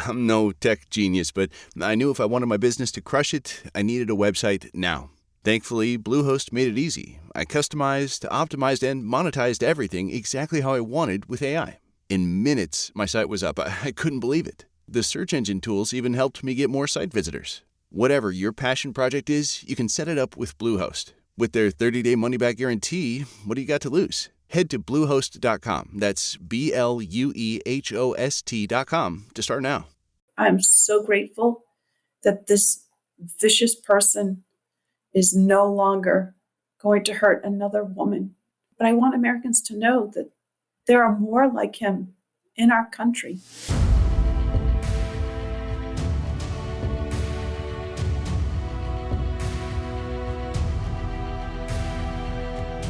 I'm no tech genius, but I knew if I wanted my business to crush it, I needed a website now. Thankfully, Bluehost made it easy. I customized, optimized, and monetized everything exactly how I wanted with AI. In minutes, my site was up. I couldn't believe it. The search engine tools even helped me get more site visitors. Whatever your passion project is, you can set it up with Bluehost. With their 30-day money-back guarantee, what do you got to lose? Head to Bluehost.com. That's BLUEHOST.com to start now. I'm so grateful that this vicious person is no longer going to hurt another woman. But I want Americans to know that there are more like him in our country.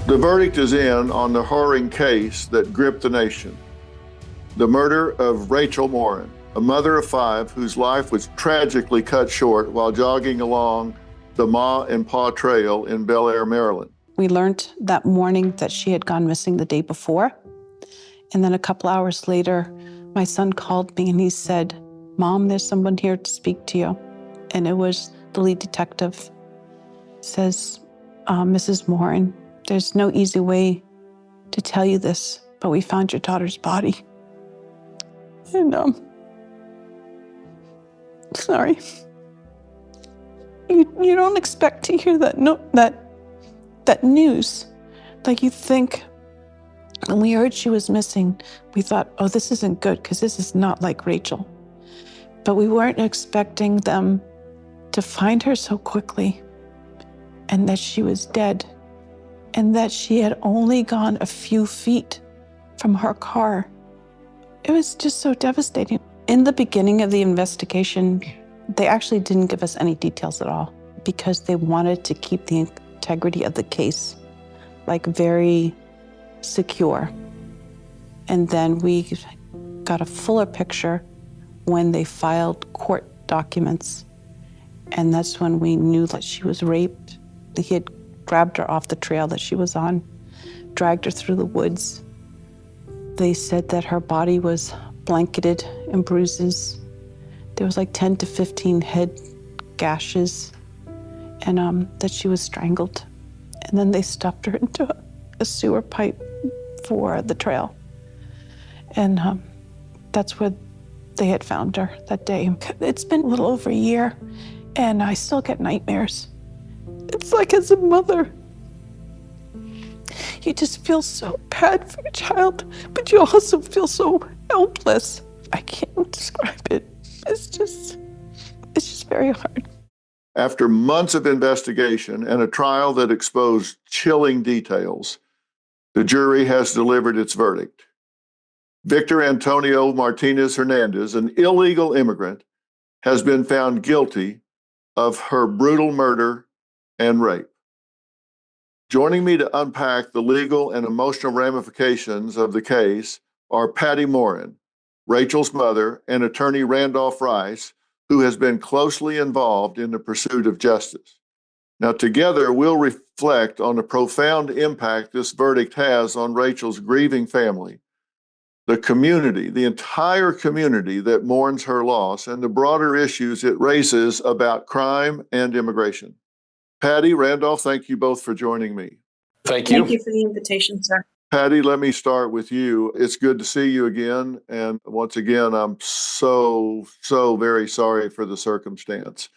The verdict is in on the harrowing case that gripped the nation. The murder of Rachel Morin, a mother of 5 whose life was tragically cut short while jogging along the Ma and Pa Trail in Bel Air, Maryland. We learned that morning that she had gone missing the day before. And then a couple hours later, my son called me and he said, "Mom, there's someone here to speak to you." And it was the lead detective. He says, "Mrs. Morren, there's no easy way to tell you this, but we found your daughter's body." And sorry. You don't expect to hear that news. Like, you think, when we heard she was missing, we thought, oh, this isn't good because this is not like Rachel. But we weren't expecting them to find her so quickly, and that she was dead, and that she had only gone a few feet from her car. It was just so devastating. In the beginning of the investigation, they actually didn't give us any details at all because they wanted to keep the integrity of the case, like, very secure. And then we got a fuller picture when they filed court documents. And that's when we knew that she was raped. He had grabbed her off the trail that she was on, dragged her through the woods. They said that her body was blanketed in bruises. There was like 10 to 15 head gashes, and that she was strangled. And then they stuffed her into a sewer pipe for the trail. And that's where they had found her that day. It's been a little over a year, and I still get nightmares. It's like, as a mother, you just feel so bad for your child, but you also feel so helpless. I can't describe it. It's just very hard. After months of investigation and a trial that exposed chilling details, the jury has delivered its verdict. Victor Antonio Martinez Hernandez, an illegal immigrant, has been found guilty of her brutal murder and rape. Joining me to unpack the legal and emotional ramifications of the case are Patty Morin, Rachel's mother, and Attorney Randolph Rice, who has been closely involved in the pursuit of justice. Now, together, we'll reflect on the profound impact this verdict has on Rachel's grieving family, the community, the entire community that mourns her loss, and the broader issues it raises about crime and immigration. Patty, Randolph, thank you both for joining me. Thank you. Thank you for the invitation, sir. Patty, let me start with you. It's good to see you again. And once again, I'm so very sorry for the circumstance.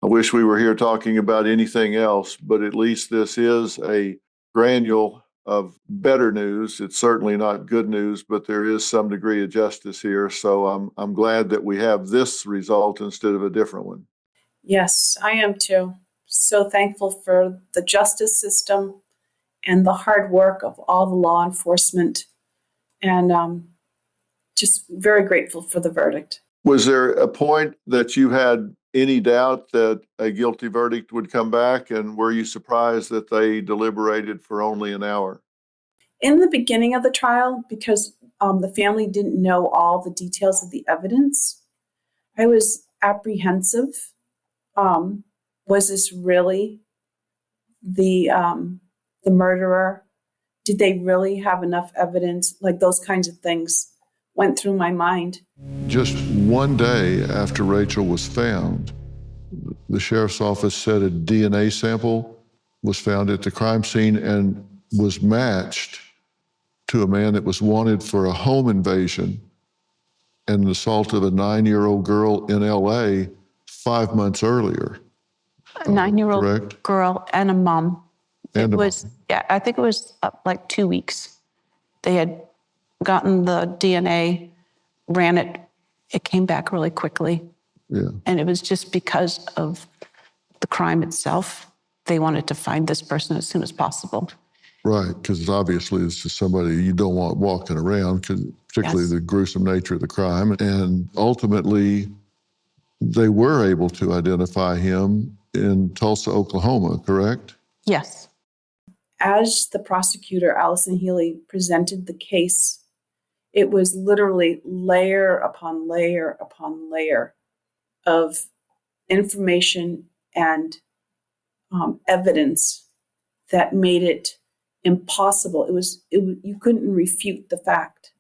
I wish we were here talking about anything else, but at least this is a granule of better news. It's certainly not good news, but there is some degree of justice here. So I'm glad that we have this result instead of a different one. Yes, I am too. So thankful for the justice system and the hard work of all the law enforcement, and just very grateful for the verdict. Was there a point that you had any doubt that a guilty verdict would come back, and were you surprised that they deliberated for only an hour? In the beginning of the trial, because the family didn't know all the details of the evidence, I was apprehensive. Was this really the murderer? Did they really have enough evidence? Like, those kinds of things went through my mind. Just one day after Rachel was found, the sheriff's office said a DNA sample was found at the crime scene and was matched to a man that was wanted for a home invasion and the assault of a 9-year-old girl in LA 5 months earlier. A 9-year-old correct? girl and a mom. And it a was, mom. yeah, I think it was like 2 weeks. They had gotten the DNA, ran it. It came back really quickly. Yeah. And it was just because of the crime itself. They wanted to find this person as soon as possible. Right, because obviously this is somebody you don't want walking around, particularly Yes. the gruesome nature of the crime. And ultimately, they were able to identify him in Tulsa, Oklahoma, correct? Yes. As the prosecutor, Allison Healy, presented the case, it was literally layer upon layer upon layer of information and evidence that made it impossible. You couldn't refute the fact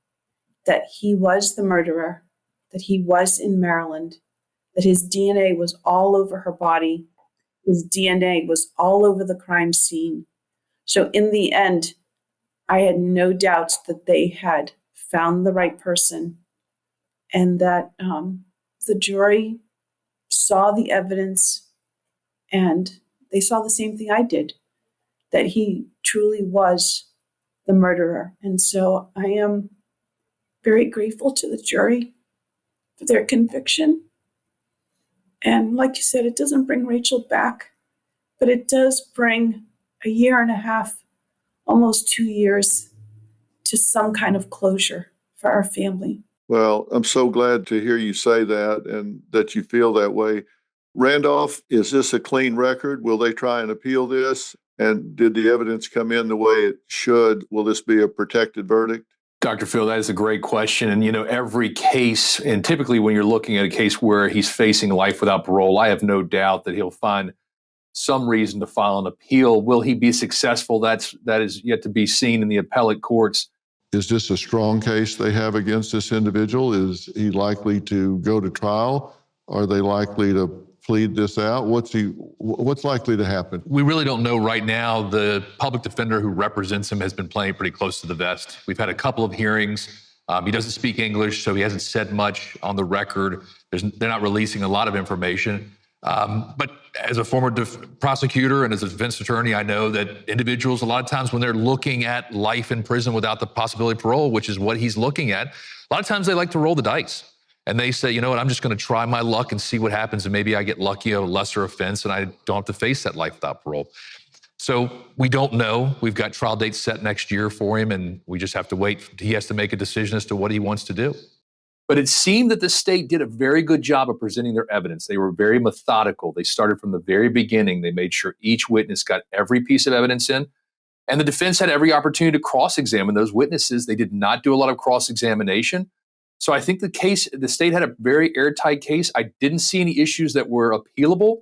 that he was the murderer, that he was in Maryland, that his DNA was all over her body, his DNA was all over the crime scene. So in the end, I had no doubts that they had found the right person and that the jury saw the evidence and they saw the same thing I did, that he truly was the murderer. And so I am very grateful to the jury for their conviction. And like you said, it doesn't bring Rachel back, but it does bring a year and a half, almost 2 years, to some kind of closure for our family. Well, I'm so glad to hear you say that and that you feel that way. Randolph, is this a clean record? Will they try and appeal this? And did the evidence come in the way it should? Will this be a protected verdict? Dr. Phil, that is a great question. And, every case, and typically when you're looking at a case where he's facing life without parole, I have no doubt that he'll find some reason to file an appeal. Will he be successful? That is yet to be seen in the appellate courts. Is this a strong case they have against this individual? Is he likely to go to trial? Are they likely to plead this out? What's likely to happen? We really don't know right now. The public defender who represents him has been playing pretty close to the vest. We've had a couple of hearings. He doesn't speak English, so he hasn't said much on the record. They're not releasing a lot of information. But as a former prosecutor and as a defense attorney, I know that individuals, a lot of times when they're looking at life in prison without the possibility of parole, which is what he's looking at, a lot of times they like to roll the dice. And they say, you know what, I'm just going to try my luck and see what happens. And maybe I get lucky at a lesser offense and I don't have to face that life without parole. So we don't know. We've got trial dates set next year for him, and we just have to wait. He has to make a decision as to what he wants to do. But it seemed that the state did a very good job of presenting their evidence. They were very methodical. They started from the very beginning. They made sure each witness got every piece of evidence in. And the defense had every opportunity to cross-examine those witnesses. They did not do a lot of cross-examination. So I think the state had a very airtight case. I didn't see any issues that were appealable,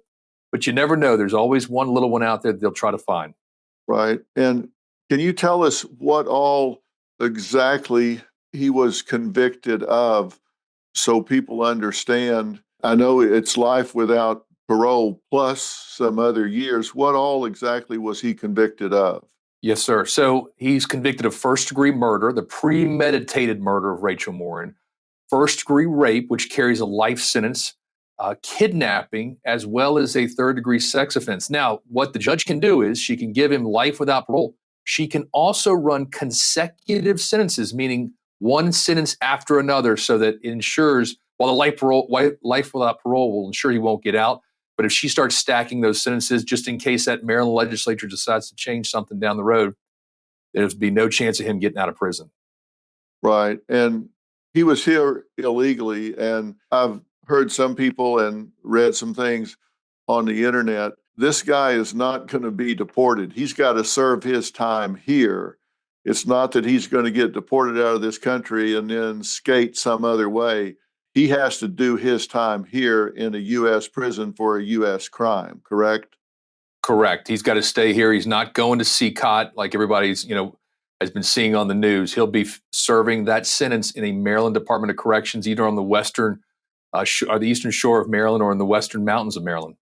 but you never know. There's always one little one out there that they'll try to find. Right. And can you tell us what all exactly he was convicted of so people understand? I know it's life without parole plus some other years. What all exactly was he convicted of? Yes, sir. So he's convicted of first-degree murder, the premeditated murder of Rachel Morin, first-degree rape, which carries a life sentence, kidnapping, as well as a third-degree sex offense. Now, what the judge can do is she can give him life without parole. She can also run consecutive sentences, meaning one sentence after another, so that it ensures, while the life without parole will ensure he won't get out. But if she starts stacking those sentences, just in case that Maryland legislature decides to change something down the road, there's be no chance of him getting out of prison. Right. And he was here illegally. And I've heard some people and read some things on the internet. This guy is not going to be deported. He's got to serve his time here. It's not that he's going to get deported out of this country and then skate some other way. He has to do his time here in a U.S. prison for a U.S. crime, correct? Correct. He's got to stay here. He's not going to CCOT like everybody's, has been seeing on the news. He'll be serving that sentence in a Maryland Department of Corrections, either on the western or the eastern shore of Maryland or in the western mountains of Maryland.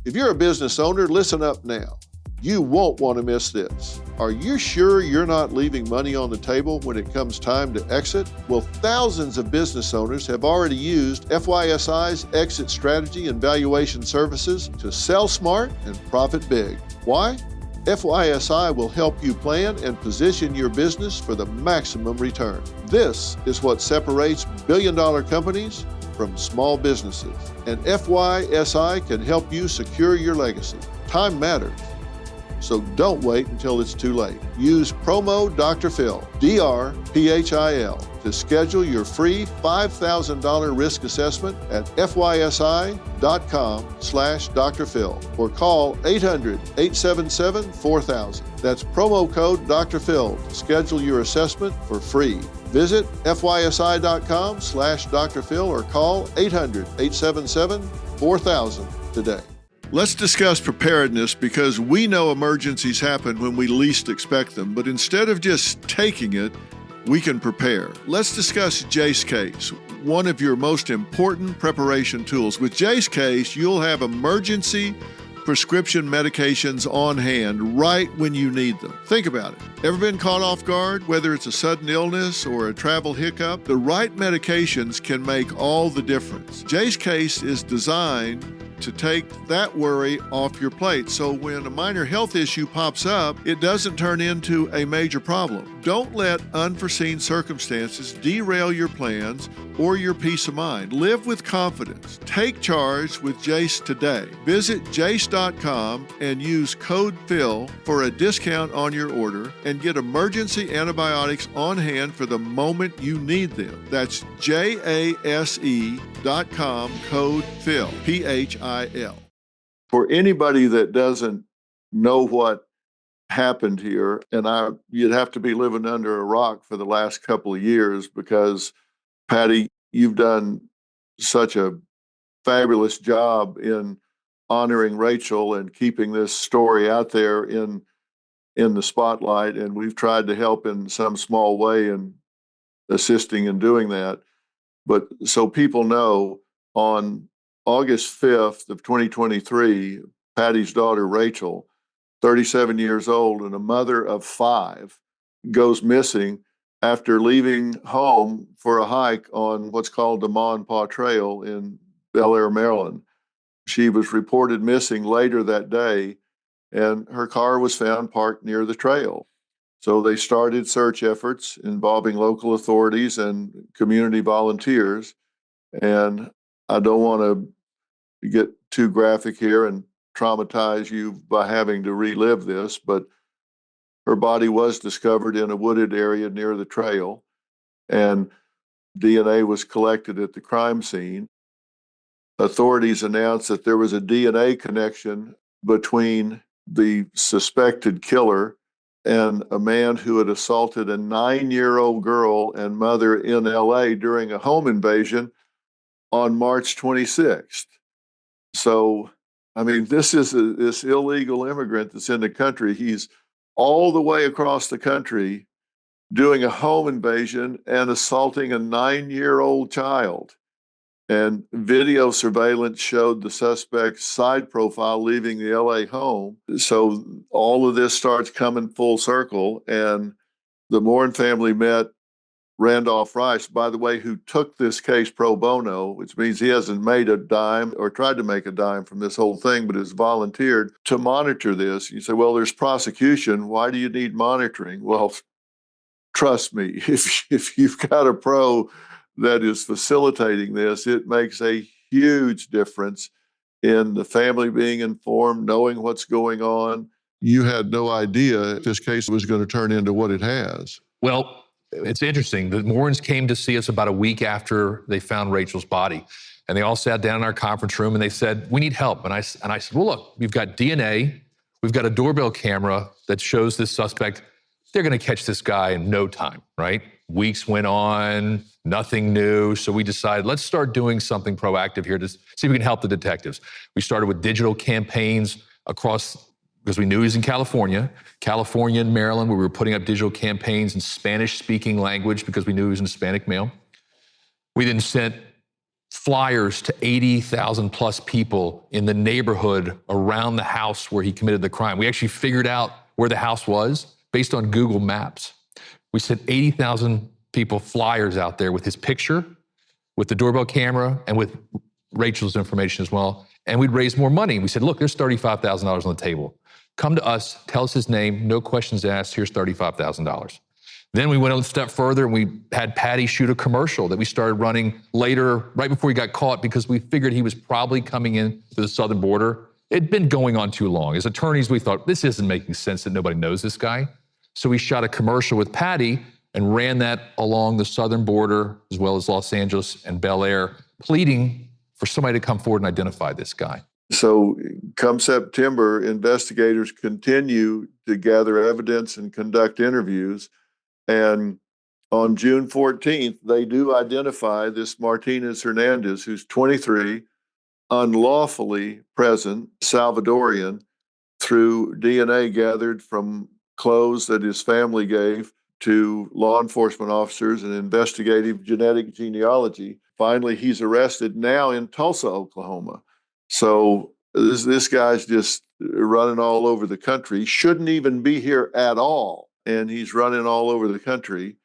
If you're a business owner, listen up now. You won't want to miss this. Are you sure you're not leaving money on the table when it comes time to exit? Well, thousands of business owners have already used FYSI's exit strategy and valuation services to sell smart and profit big. Why? FYSI will help you plan and position your business for the maximum return. This is what separates billion-dollar companies from small businesses. And FYSI can help you secure your legacy. Time matters. So don't wait until it's too late. Use promo Dr. Phil, DRPHIL, to schedule your free $5,000 risk assessment at FYSI.com/Dr. Phil or call 800-877-4000. That's promo code Dr. Phil to schedule your assessment for free. Visit FYSI.com/Dr. Phil or call 800-877-4000 today. Let's discuss preparedness because we know emergencies happen when we least expect them, but instead of just taking it, we can prepare. Let's discuss Jace Case, one of your most important preparation tools. With Jace Case, you'll have emergency prescription medications on hand right when you need them. Think about it. Ever been caught off guard? Whether it's a sudden illness or a travel hiccup, the right medications can make all the difference. Jace Case is designed to take that worry off your plate. So when a minor health issue pops up, it doesn't turn into a major problem. Don't let unforeseen circumstances derail your plans or your peace of mind. Live with confidence. Take charge with Jace today. Visit jace.com and use code PHIL for a discount on your order and get emergency antibiotics on hand for the moment you need them. That's JASE.com, code PHIL, PHIL. For anybody that doesn't know what happened here, and you'd have to be living under a rock for the last couple of years because, Patty, you've done such a fabulous job in honoring Rachel and keeping this story out there in the spotlight, and we've tried to help in some small way in assisting in doing that. But so people know, on August 5th of 2023, Patty's daughter, Rachel, 37 years old and a mother of 5, goes missing after leaving home for a hike on what's called the Ma and Pa Trail in Bel Air, Maryland. She was reported missing later that day, and her car was found parked near the trail. So they started search efforts involving local authorities and community volunteers. And I don't want to get too graphic here and traumatize you by having to relive this, but her body was discovered in a wooded area near the trail, and DNA was collected at the crime scene. Authorities announced that there was a DNA connection between the suspected killer and a man who had assaulted a 9-year-old girl and mother in LA during a home invasion on March 26th. So, I mean, this is this illegal immigrant that's in the country. He's all the way across the country doing a home invasion and assaulting a 9-year-old child. And video surveillance showed the suspect's side profile leaving the LA home. So all of this starts coming full circle. And the Morren family met Randolph Rice, by the way, who took this case pro bono, which means he hasn't made a dime or tried to make a dime from this whole thing, but has volunteered to monitor this. You say, well, there's prosecution. Why do you need monitoring? Well, trust me, if you've got a pro that is facilitating this, it makes a huge difference in the family being informed, knowing what's going on. You had no idea if this case was going to turn into what it has. Well, it's interesting. The Morrins came to see us about a week after they found Rachel's body. And they all sat down in our conference room and they said, we need help. And I said, well, look, we've got DNA. We've got a doorbell camera that shows this suspect. They're going to catch this guy in no time, right? Weeks went on, nothing new. So we decided, let's start doing something proactive here to see if we can help the detectives. We started with digital campaigns across because we knew he was in California and Maryland, where we were putting up digital campaigns in Spanish-speaking language because we knew he was an Hispanic male. We then sent flyers to 80,000 plus people in the neighborhood around the house where he committed the crime. We actually figured out where the house was based on Google Maps. We sent 80,000 people flyers out there with his picture, with the doorbell camera, and with Rachel's information as well. And we'd raise more money. We said, look, there's $35,000 on the table. Come to us, tell us his name, no questions asked, here's $35,000. Then we went a step further and we had Patty shoot a commercial that we started running later, right before he got caught, because we figured he was probably coming in to the southern border. It'd been going on too long. As attorneys, we thought, this isn't making sense that nobody knows this guy. So we shot a commercial with Patty and ran that along the southern border, as well as Los Angeles and Bel Air, pleading for somebody to come forward and identify this guy. So come September, investigators continue to gather evidence and conduct interviews. And on June 14th, they do identify this Martinez Hernandez, who's 23, unlawfully present, Salvadorian, through DNA gathered from clothes that his family gave to law enforcement officers and investigative genetic genealogy. Finally, he's arrested now in Tulsa, Oklahoma. So this guy's just running all over the country. Shouldn't even be here at all. And he's running all over the country.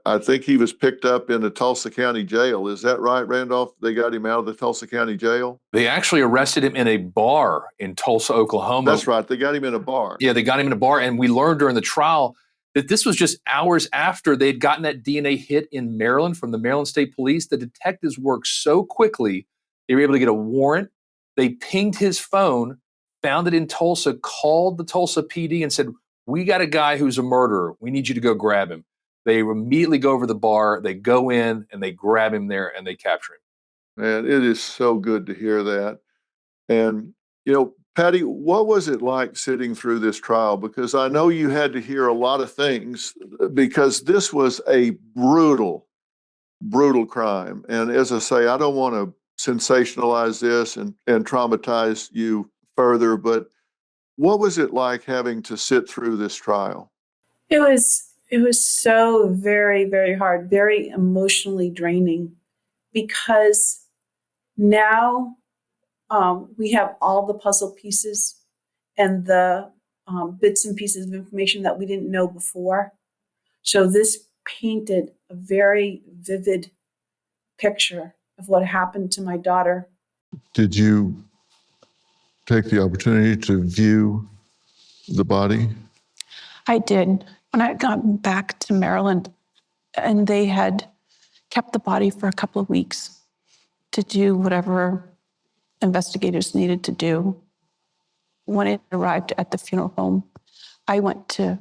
I think he was picked up in the Tulsa County Jail. Is that right, Randolph? They got him out of the Tulsa County Jail? They actually arrested him in a bar in Tulsa, Oklahoma. That's right. They got him in a bar. Yeah, they got him in a bar. And we learned during the trial that this was just hours after they'd gotten that DNA hit in Maryland from the Maryland State Police. The detectives worked so quickly, they were able to get a warrant. They pinged his phone, found it in Tulsa, called the Tulsa PD and said, we got a guy who's a murderer. We need you to go grab him. They immediately go over to the bar, they go in and they grab him there and they capture him. Man, it is so good to hear that. And, you know, Patty, what was it like sitting through this trial? Because I know you had to hear a lot of things, because this was a brutal, brutal crime. And as I say, I don't want to sensationalize this and traumatize you further, but what was it like having to sit through this trial? It was so very, very hard, very emotionally draining, because now we have all the puzzle pieces and the bits and pieces of information that we didn't know before. So this painted a very vivid picture of what happened to my daughter. Did you take the opportunity to view the body? I did. When I had gotten back to Maryland, and they had kept the body for a couple of weeks to do whatever investigators needed to do. When it arrived at the funeral home, I went to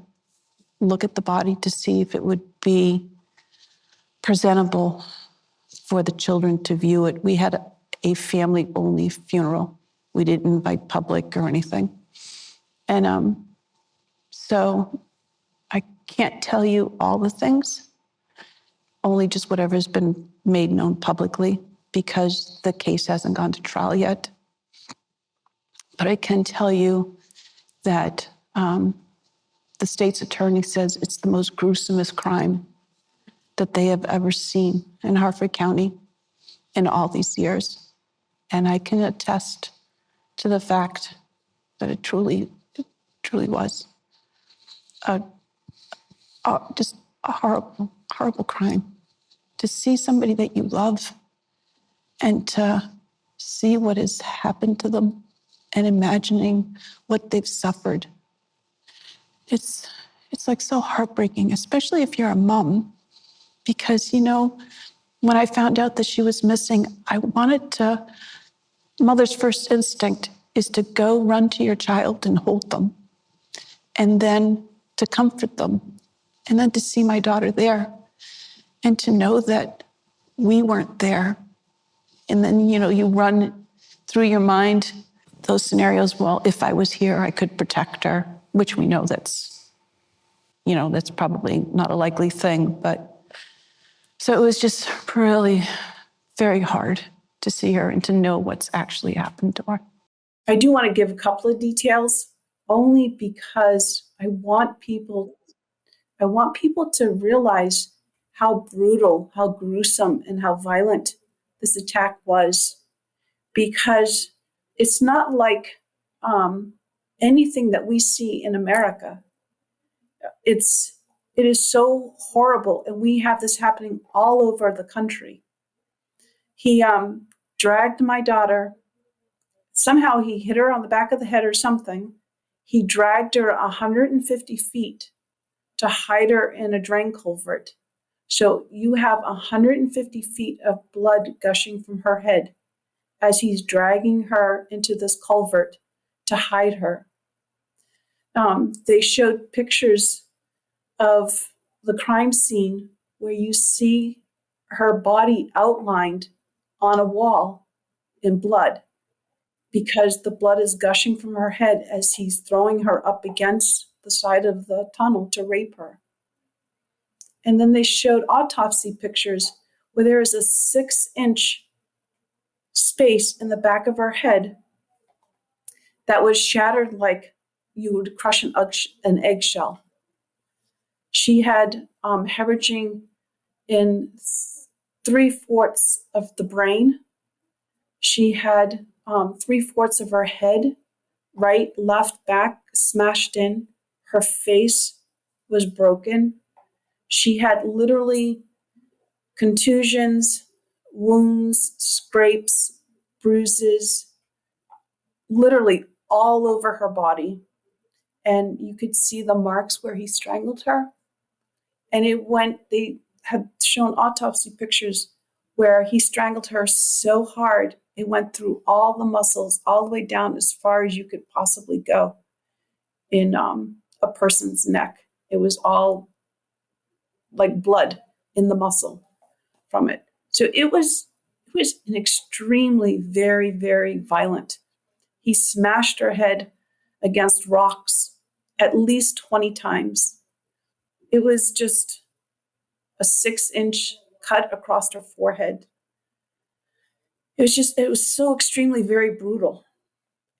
look at the body to see if it would be presentable for the children to view it. We had a family-only funeral. We didn't invite public or anything. And so I can't tell you all the things, only just whatever's been made known publicly, because the case hasn't gone to trial yet. But I can tell you that the state's attorney says it's the most gruesomest crime that they have ever seen in Harford County in all these years. And I can attest to the fact that it truly was just a horrible, horrible crime. To see somebody that you love and to see what has happened to them and imagining what they've suffered. It's like so heartbreaking, especially if you're a mom, because, you know, when I found out that she was missing, mother's first instinct is to go run to your child and hold them, and then to comfort them, and then to see my daughter there, and to know that we weren't there. And then, you know, you run through your mind those scenarios. Well, if I was here, I could protect her, which we know that's probably not a likely thing. But so it was just really very hard to see her and to know what's actually happened to her. I do want to give a couple of details only because I want people to realize how brutal, how gruesome, and how violent this attack was, because it's not like anything that we see in America. It is so horrible, and we have this happening all over the country. He dragged my daughter. Somehow he hit her on the back of the head or something. He dragged her 150 feet to hide her in a drain culvert. So you have 150 feet of blood gushing from her head as he's dragging her into this culvert to hide her. They showed pictures of the crime scene where you see her body outlined on a wall in blood, because the blood is gushing from her head as he's throwing her up against the side of the tunnel to rape her. And then they showed autopsy pictures where there is a 6-inch space in the back of her head that was shattered like you would crush an eggshell. She had hemorrhaging in 3/4 of the brain. She had 3/4 of her head, right, left, back, smashed in. Her face was broken. She had literally contusions, wounds, scrapes, bruises, literally all over her body. And you could see the marks where he strangled her. And they had shown autopsy pictures where he strangled her so hard, it went through all the muscles, all the way down as far as you could possibly go in a person's neck. It was all like blood in the muscle from it. So it was an extremely, very, very violent. He smashed her head against rocks at least 20 times. It was just a 6-inch cut across her forehead. It was so extremely very brutal.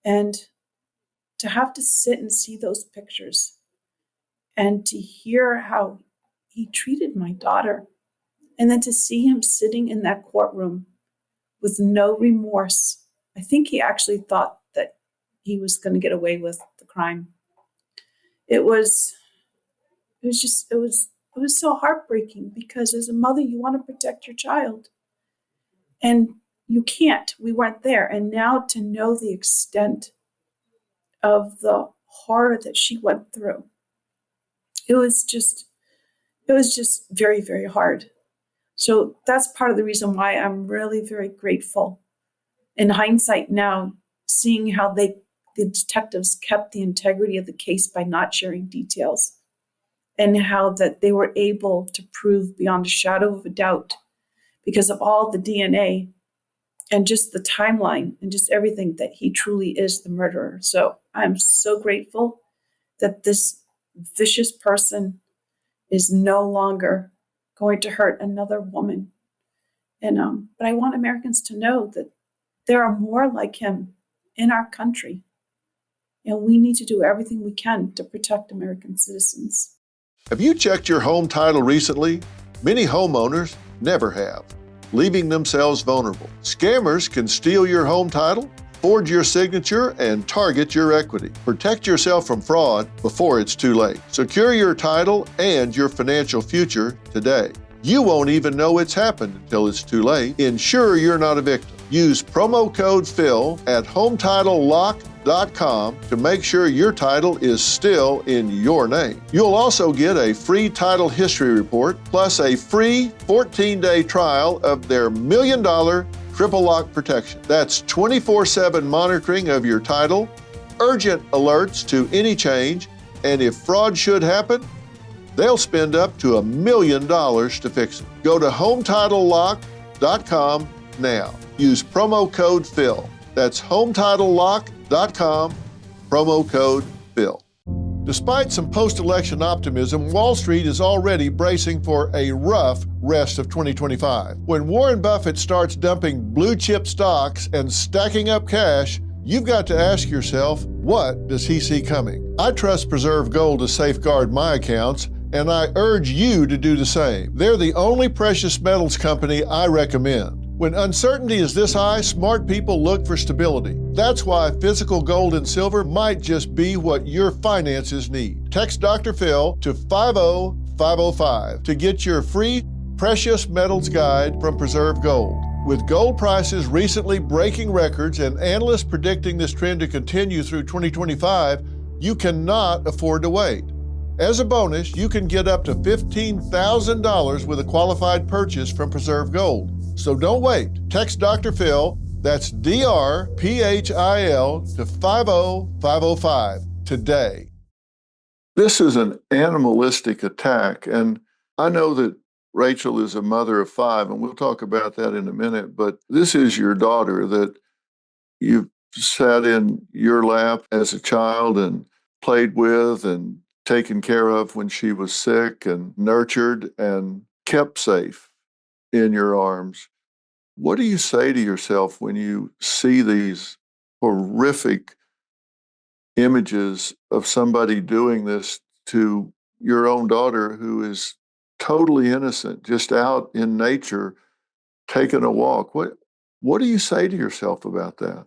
And to have to sit and see those pictures and to hear how he treated my daughter, and then to see him sitting in that courtroom with no remorse. I think he actually thought that he was going to get away with the crime. It was so heartbreaking, because as a mother, you want to protect your child. And you can't. We weren't there. And now to know the extent of the horror that she went through, it was just very, very hard. So that's part of the reason why I'm really very grateful. In hindsight now, seeing how the detectives kept the integrity of the case by not sharing details, and how that they were able to prove beyond a shadow of a doubt, because of all the DNA and just the timeline and just everything, that he truly is the murderer. So I'm so grateful that this vicious person is no longer going to hurt another woman. And but I want Americans to know that there are more like him in our country, and we need to do everything we can to protect American citizens. Have you checked your home title recently? Many homeowners never have, leaving themselves vulnerable. Scammers can steal your home title, forge your signature, and target your equity. Protect yourself from fraud before it's too late. Secure your title and your financial future today. You won't even know it's happened until it's too late. Ensure you're not a victim. Use promo code PHIL at HometitleLock.com to make sure your title is still in your name. You'll also get a free title history report, plus a free 14-day trial of their $1 million triple lock protection. That's 24/7 monitoring of your title, urgent alerts to any change, and if fraud should happen, they'll spend up to $1 million to fix it. Go to HometitleLock.com now. Use promo code PHIL. That's HometitleLock.com, promo code PHIL. Despite some post-election optimism, Wall Street is already bracing for a rough rest of 2025. When Warren Buffett starts dumping blue chip stocks and stacking up cash, you've got to ask yourself, what does he see coming? I trust Preserve Gold to safeguard my accounts, and I urge you to do the same. They're the only precious metals company I recommend. When uncertainty is this high, smart people look for stability. That's why physical gold and silver might just be what your finances need. Text Dr. Phil to 50505 to get your free precious metals guide from Preserve Gold. With gold prices recently breaking records and analysts predicting this trend to continue through 2025, you cannot afford to wait. As a bonus, you can get up to $15,000 with a qualified purchase from Preserve Gold. So don't wait. Text Dr. Phil, that's DRPHIL, to 50505 today. This is an animalistic attack, and I know that Rachel is a mother of 5, and we'll talk about that in a minute, but this is your daughter that you sat in your lap as a child and played with and taken care of when she was sick and nurtured and kept safe in your arms. What do you say to yourself when you see these horrific images of somebody doing this to your own daughter who is totally innocent, just out in nature, taking a walk? What do you say to yourself about that?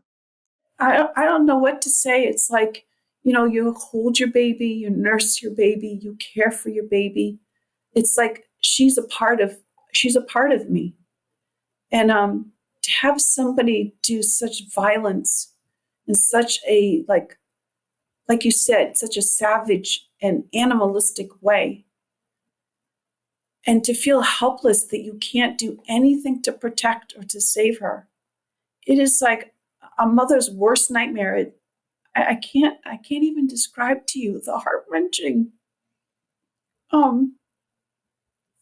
I don't know what to say. It's like, you hold your baby, you nurse your baby, you care for your baby. It's like she's a part of me. And to have somebody do such violence in such a, like you said, such a savage and animalistic way, and to feel helpless that you can't do anything to protect or to save her, it is like a mother's worst nightmare. I can't even describe to you the heart-wrenching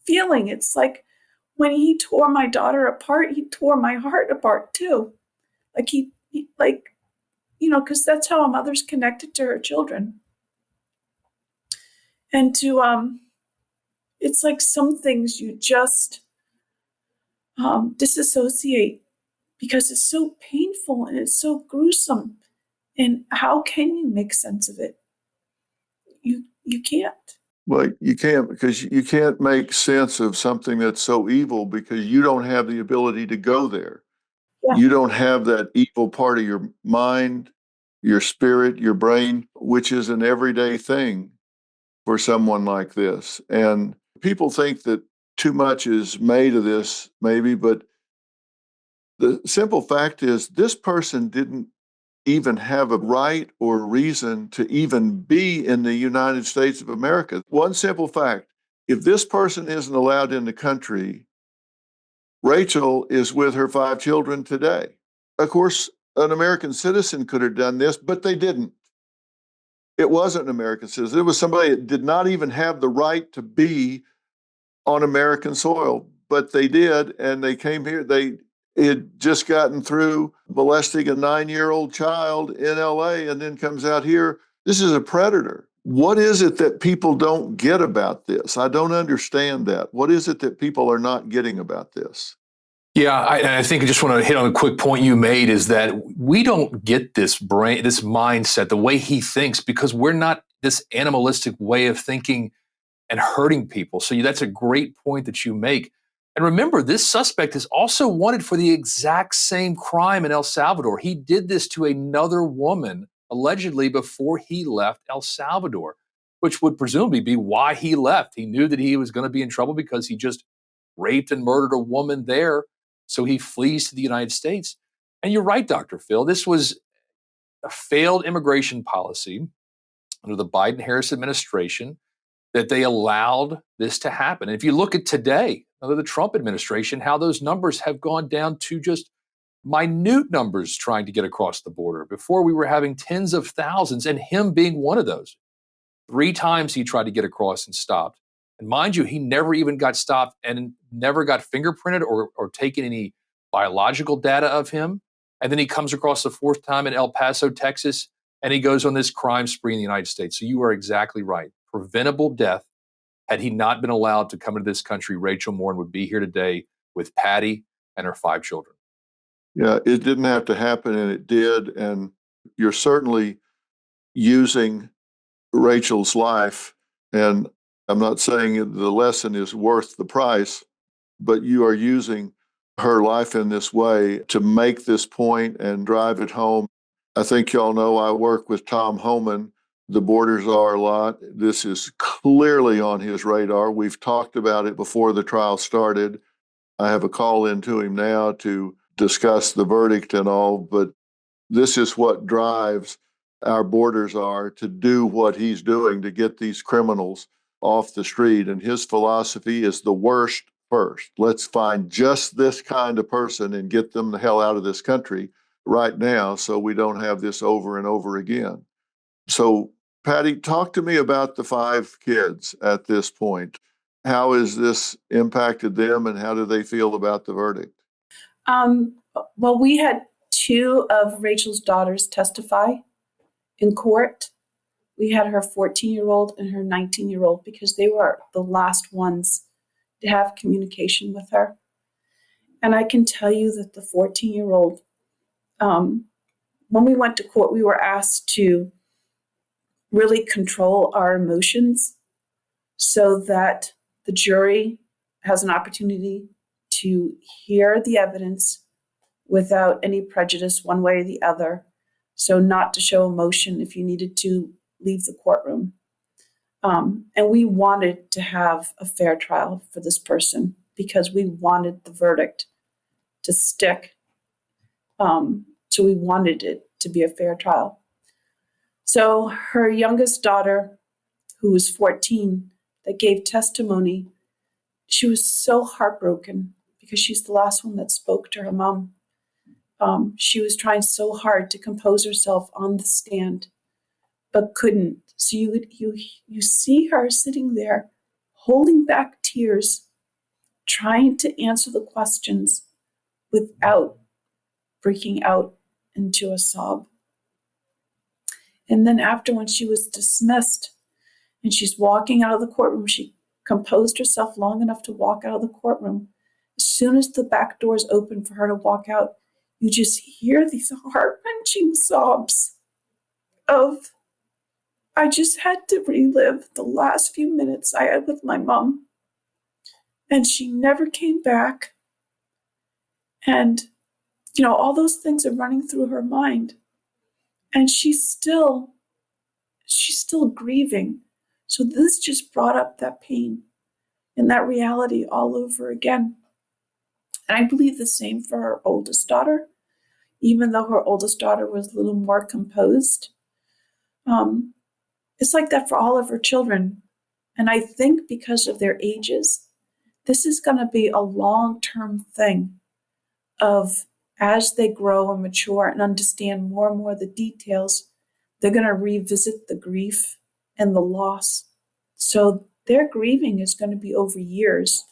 feeling. It's like when he tore my daughter apart, he tore my heart apart too. Like he because that's how a mother's connected to her children. And to it's like some things you just disassociate because it's so painful and it's so gruesome. And how can you make sense of it? You can't. Well, you can't, because you can't make sense of something that's so evil because you don't have the ability to go there. Yeah. You don't have that evil part of your mind, your spirit, your brain, which is an everyday thing for someone like this. And people think that too much is made of this, maybe, but the simple fact is this person didn't even have a right or reason to even be in the United States of America. One simple fact, if this person isn't allowed in the country, Rachel is with her 5 children today. Of course, an American citizen could have done this, but they didn't. It wasn't an American citizen. It was somebody that did not even have the right to be on American soil, but they did, and they came here. They had just gotten through molesting a 9-year-old child in LA and then comes out here. This is a predator. What is it that people don't get about this? I don't understand that. What is it that people are not getting about this? Yeah, I think I just want to hit on a quick point you made is that we don't get this mindset, the way he thinks, because we're not this animalistic way of thinking and hurting people. So that's a great point that you make. And remember, this suspect is also wanted for the exact same crime in El Salvador. He did this to another woman, allegedly, before he left El Salvador, which would presumably be why he left. He knew that he was going to be in trouble because he just raped and murdered a woman there. So he flees to the United States. And you're right, Dr. Phil, this was a failed immigration policy under the Biden-Harris administration that they allowed this to happen. And if you look at today, under the Trump administration, how those numbers have gone down to just minute numbers trying to get across the border. Before we were having tens of thousands, and him being one of those. 3 times he tried to get across and stopped. And mind you, he never even got stopped and never got fingerprinted or taken any biological data of him. And then he comes across the 4th time in El Paso, Texas, and he goes on this crime spree in the United States. So you are exactly right. Preventable death. Had he not been allowed to come into this country, Rachel Morin would be here today with Patty and her 5 children. Yeah, it didn't have to happen, and it did. And you're certainly using Rachel's life. And I'm not saying the lesson is worth the price, but you are using her life in this way to make this point and drive it home. I think y'all know I work with Tom Homan, the border czar, a lot. This is clearly on his radar. We've talked about it before the trial started. I have a call in to him now to discuss the verdict and all, but this is what drives our border czar to do what he's doing to get these criminals off the street. And his philosophy is the worst first. Let's find just this kind of person and get them the hell out of this country right now so we don't have this over and over again. So, Patty, talk to me about the 5 kids at this point. How has this impacted them and how do they feel about the verdict? Well, we had 2 of Rachel's daughters testify in court. We had her 14-year-old and her 19-year-old because they were the last ones to have communication with her. And I can tell you that the 14-year-old, when we went to court, we were asked to really control our emotions so that the jury has an opportunity to hear the evidence without any prejudice one way or the other. So not to show emotion if you needed to leave the courtroom. And we wanted to have a fair trial for this person because we wanted the verdict to stick. So we wanted it to be a fair trial. So her youngest daughter, who was 14, that gave testimony, she was so heartbroken because she's the last one that spoke to her mom. She was trying so hard to compose herself on the stand, but couldn't. So you see her sitting there, holding back tears, trying to answer the questions without breaking out into a sob. And then after, when she was dismissed and she's walking out of the courtroom, she composed herself long enough to walk out of the courtroom. As soon as the back doors open for her to walk out, you just hear these heart-wrenching sobs of, I just had to relive the last few minutes I had with my mom. And she never came back. And, all those things are running through her mind. And she's still grieving. So this just brought up that pain and that reality all over again. And I believe the same for her oldest daughter, even though her oldest daughter was a little more composed. It's like that for all of her children. And I think because of their ages, this is going to be a long-term thing of, as they grow and mature and understand more and more the details, they're going to revisit the grief and the loss. So their grieving is going to be over years,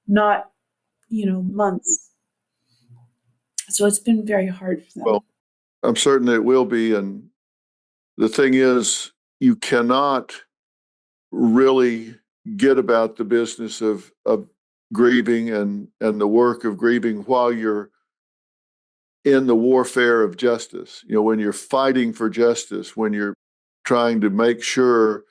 not, months. So it's been very hard for them. Well, I'm certain it will be. And the thing is, you cannot really get about the business of grieving and the work of grieving while you're in the warfare of justice. When you're fighting for justice, when you're trying to make sure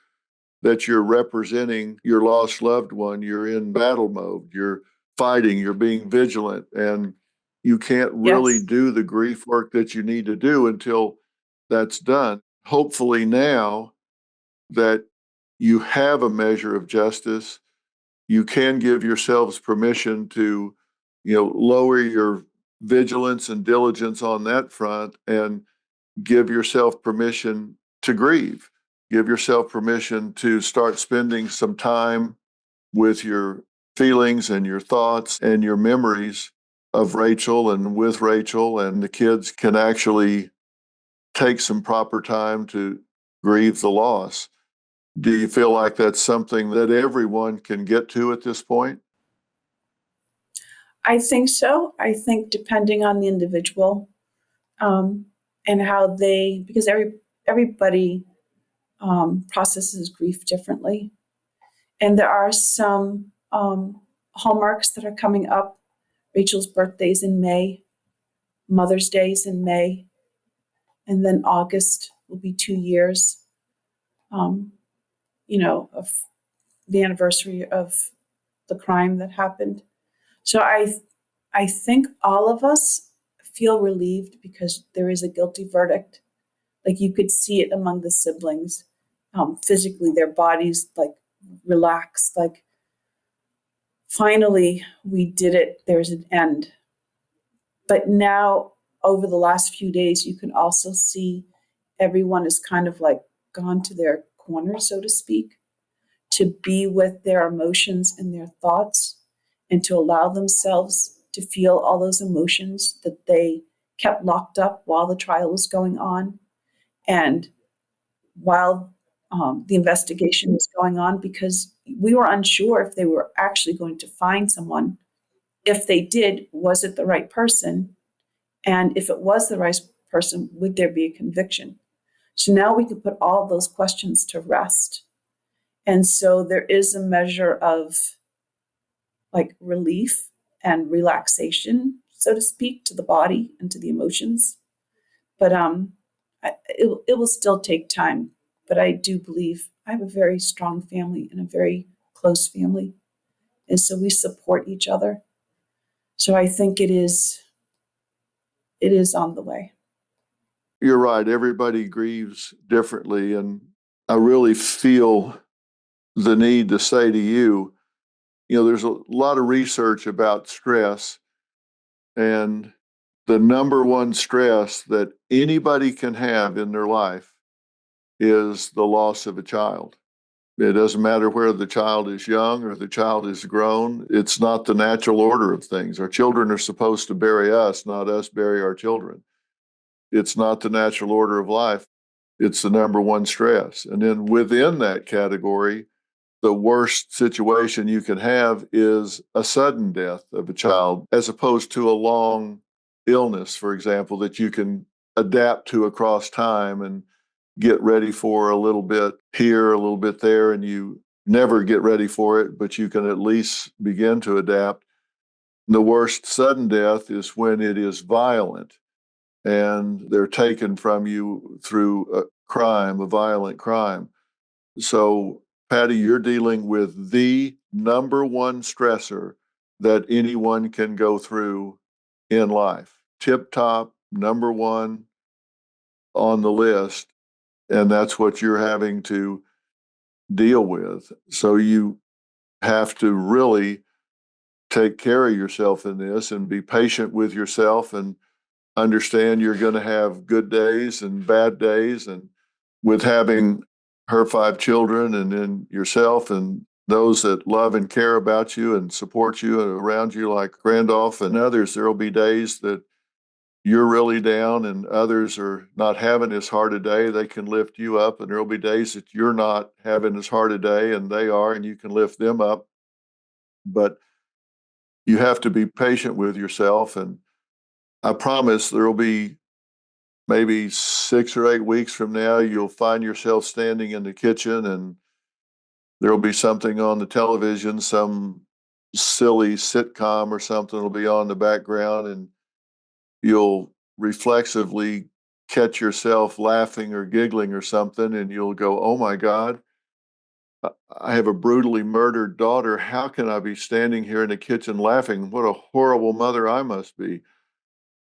that you're representing your lost loved one, you're in battle mode, you're fighting, you're being vigilant, and you can't really do the grief work that you need to do until that's done. Hopefully now that you have a measure of justice, you can give yourselves permission to, lower your vigilance and diligence on that front and give yourself permission to grieve. Give yourself permission to start spending some time with your feelings and your thoughts and your memories of Rachel and with Rachel, and the kids can actually take some proper time to grieve the loss. Do you feel like that's something that everyone can get to at this point? I think so. I think depending on the individual and how because everybody processes grief differently. And there are some hallmarks that are coming up. Rachel's birthday's in May, Mother's Day's in May, and then August will be 2 years, of the anniversary of the crime that happened. So I think all of us feel relieved because there is a guilty verdict. Like you could see it among the siblings, physically, their bodies like relaxed. Like finally, we did it. There's an end. But now, over the last few days, you can also see everyone is kind of like gone to their corner, so to speak, to be with their emotions and their thoughts and to allow themselves to feel all those emotions that they kept locked up while the trial was going on and while the investigation was going on, because we were unsure if they were actually going to find someone. If they did, was it the right person? And if it was the right person, would there be a conviction? So now we can put all those questions to rest. And so there is a measure of like relief and relaxation, so to speak, to the body and to the emotions. But it will still take time. But I do believe I have a very strong family and a very close family. And so we support each other. So I think it is on the way. You're right. Everybody grieves differently. And I really feel the need to say to you, there's a lot of research about stress, and the number one stress that anybody can have in their life is the loss of a child. It doesn't matter whether the child is young or the child is grown. It's not the natural order of things. Our children are supposed to bury us, not us bury our children. It's not the natural order of life. It's the number one stress. And then within that category, the worst situation you can have is a sudden death of a child, as opposed to a long illness, for example, that you can adapt to across time and get ready for a little bit here, a little bit there, and you never get ready for it, but you can at least begin to adapt. The worst sudden death is when it is violent and they're taken from you through a crime, a violent crime. So, Patty, you're dealing with the number one stressor that anyone can go through in life. Tip top, number one on the list. And that's what you're having to deal with. So you have to really take care of yourself in this and be patient with yourself and understand you're going to have good days and bad days. And with having her 5 children and then yourself and those that love and care about you and support you and around you like Randolph and others, there'll be days that you're really down and others are not having as hard a day. They can lift you up, and there'll be days that you're not having as hard a day and they are, and you can lift them up. But you have to be patient with yourself. And I promise there'll be maybe 6 or 8 weeks from now, you'll find yourself standing in the kitchen and there'll be something on the television, some silly sitcom or something will be on in the background, and you'll reflexively catch yourself laughing or giggling or something, and you'll go, oh my God, I have a brutally murdered daughter. How can I be standing here in the kitchen laughing? What a horrible mother I must be.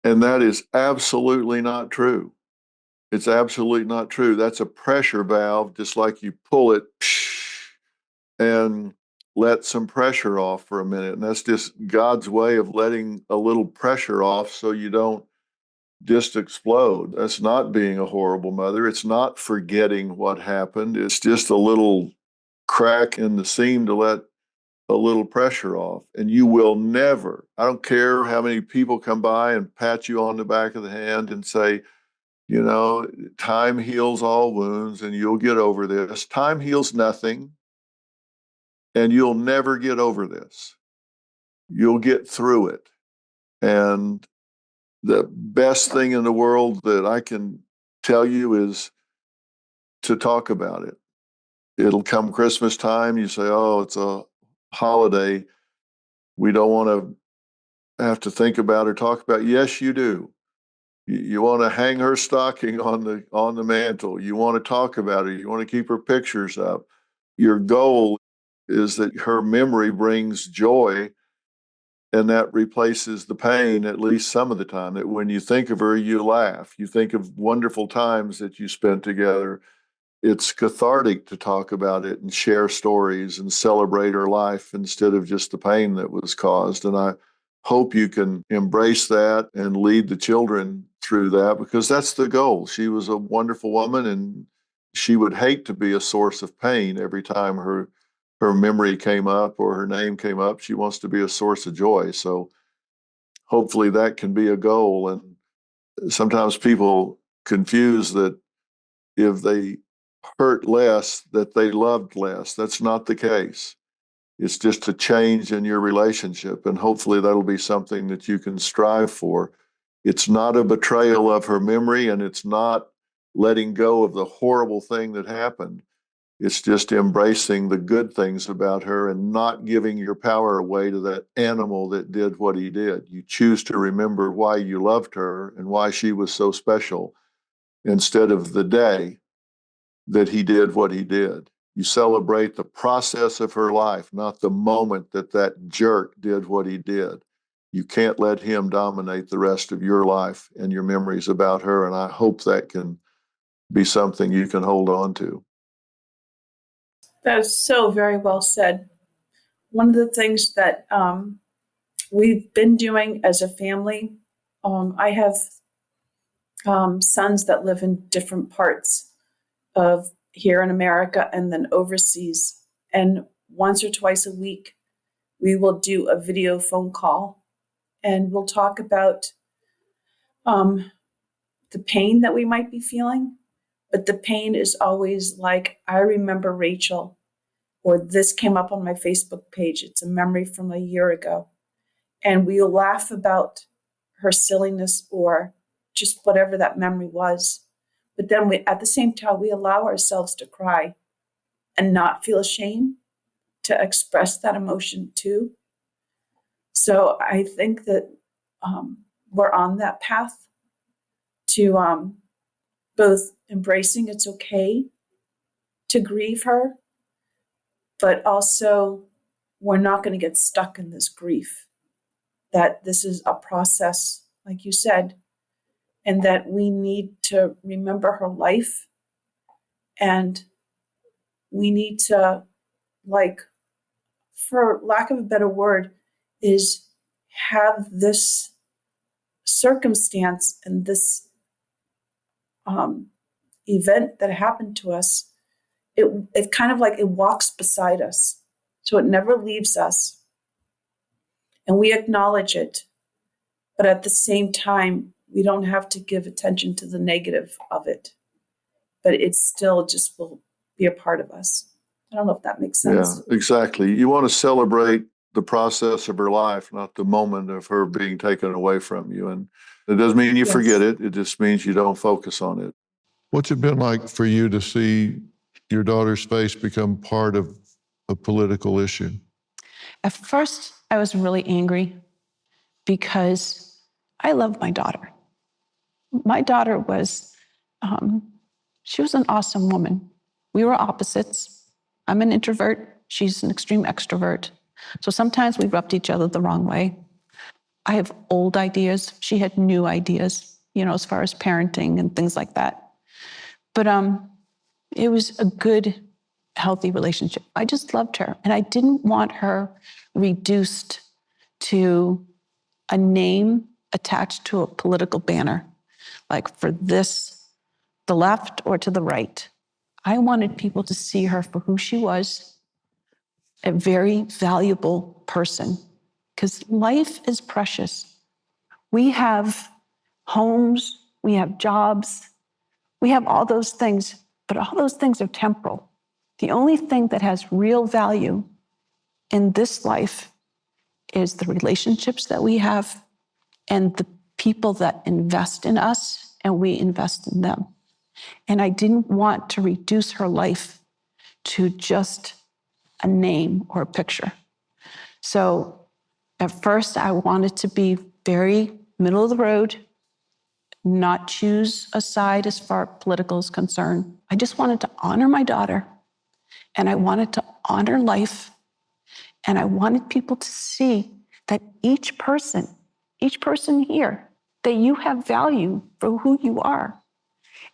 And that is absolutely not true. It's absolutely not true. That's a pressure valve, just like you pull it and let some pressure off for a minute. And that's just God's way of letting a little pressure off so you don't just explode. That's not being a horrible mother. It's not forgetting what happened. It's just a little crack in the seam to let a little pressure off. And you will never, I don't care how many people come by and pat you on the back of the hand and say, time heals all wounds and you'll get over this. Time heals nothing, and you'll never get over this. You'll get through it. And the best thing in the world that I can tell you is to talk about it. It'll come Christmas time. You say, oh, it's a holiday. We don't want to have to think about or talk about. Yes, you do. You want to hang her stocking on the mantle. You want to talk about her. You want to keep her pictures up. Your goal is that her memory brings joy, and that replaces the pain at least some of the time. That when you think of her, you laugh. You think of wonderful times that you spent together. It's cathartic to talk about it and share stories and celebrate her life instead of just the pain that was caused. And I hope you can embrace that and lead the children through that, because that's the goal. She was a wonderful woman, and she would hate to be a source of pain every time her memory came up or her name came up. She wants to be a source of joy. So hopefully that can be a goal. And sometimes people confuse that if they hurt less, that they loved less. That's not the case. It's just a change in your relationship. And hopefully that'll be something that you can strive for. It's not a betrayal of her memory, and it's not letting go of the horrible thing that happened. It's just embracing the good things about her and not giving your power away to that animal that did what he did. You choose to remember why you loved her and why she was so special instead of the day that he did what he did. You celebrate the process of her life, not the moment that that jerk did what he did. You can't let him dominate the rest of your life and your memories about her. And I hope that can be something you can hold on to. That is so very well said. One of the things that we've been doing as a family, I have sons that live in different parts of here in America and then overseas. And once or twice a week, we will do a video phone call, and we'll talk about the pain that we might be feeling. But the pain is always like, I remember Rachel, or this came up on my Facebook page. It's a memory from a year ago. And we'll laugh about her silliness or just whatever that memory was. But then at the same time, we allow ourselves to cry and not feel ashamed to express that emotion too. So I think that we're on that path to both embracing it's okay to grieve her, but also we're not going to get stuck in this grief, that this is a process, like you said, and that we need to remember her life, and we need to, like, for lack of a better word, is have this circumstance and this event that happened to us, it kind of like it walks beside us. So it never leaves us. And we acknowledge it. But at the same time, we don't have to give attention to the negative of it. But it still just will be a part of us. I don't know if that makes sense. Yeah, exactly. You want to celebrate the process of her life, not the moment of her being taken away from you. And it doesn't mean you forget it. It just means you don't focus on it. What's it been like for you to see your daughter's face become part of a political issue? At first, I was really angry because I love my daughter. My daughter was, she was an awesome woman. We were opposites. I'm an introvert. She's an extreme extrovert. So sometimes we rubbed each other the wrong way. I have old ideas. She had new ideas, as far as parenting and things like that. But it was a good, healthy relationship. I just loved her. And I didn't want her reduced to a name attached to a political banner, like for the left or to the right. I wanted people to see her for who she was, a very valuable person, because life is precious. We have homes, we have jobs, we have all those things, but all those things are temporal. The only thing that has real value in this life is the relationships that we have and the people that invest in us and we invest in them. And I didn't want to reduce her life to just a name or a picture. So at first I wanted to be very middle of the road, not choose a side as far as political is concerned. I just wanted to honor my daughter, and I wanted to honor life, and I wanted people to see that each person here, that you have value for who you are,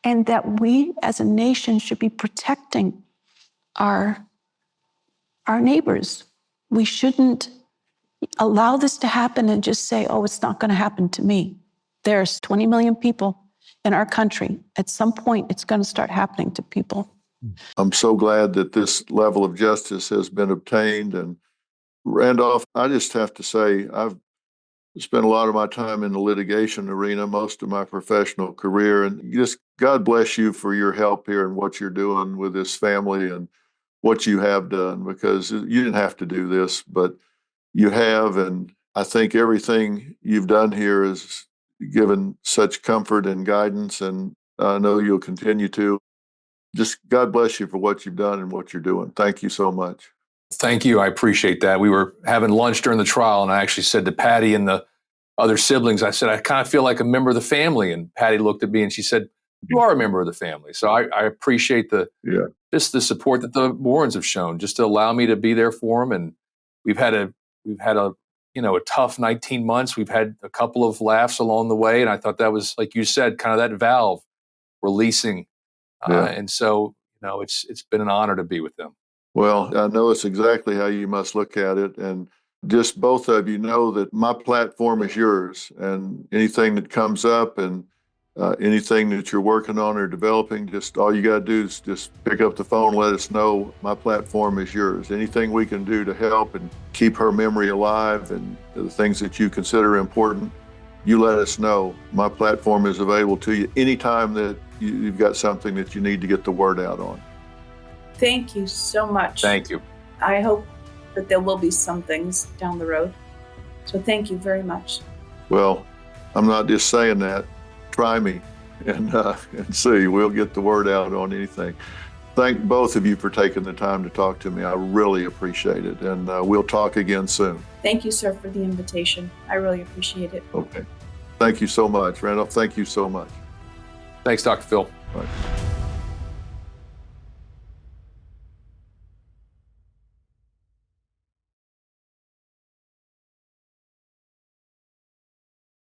and that we as a nation should be protecting our neighbors. We shouldn't allow this to happen and just say, oh, it's not going to happen to me. There's 20 million people in our country. At some point, it's going to start happening to people. I'm so glad that this level of justice has been obtained. And Randolph, I just have to say, I've spent a lot of my time in the litigation arena, most of my professional career, and just God bless you for your help here and what you're doing with this family and what you have done, because you didn't have to do this, but you have. And I think everything you've done here has given such comfort and guidance, and I know you'll continue to. Just God bless you for what you've done and what you're doing. Thank you so much. Thank you. I appreciate that. We were having lunch during the trial, and I actually said to Patty and the other siblings, I said, I kind of feel like a member of the family. And Patty looked at me and she said, you are a member of the family. So I appreciate just the support that the Morrins have shown, just to allow me to be there for them. And we've had a tough 19 months. We've had a couple of laughs along the way. And I thought that was, like you said, kind of that valve releasing. And so, it's been an honor to be with them. Well, I know it's exactly how you must look at it. And just both of you know that my platform is yours, and anything that comes up and anything that you're working on or developing, just all you got to do is just pick up the phone, let us know. My platform is yours. Anything we can do to help and keep her memory alive and the things that you consider important, you let us know. My platform is available to you anytime that you've got something that you need to get the word out on. Thank you so much. Thank you. I hope that there will be some things down the road. So thank you very much. Well, I'm not just saying that. Try me and see. We'll get the word out on anything. Thank both of you for taking the time to talk to me. I really appreciate it. And we'll talk again soon. Thank you, sir, for the invitation. I really appreciate it. Okay. Thank you so much, Randolph. Thank you so much. Thanks, Dr. Phil. Bye.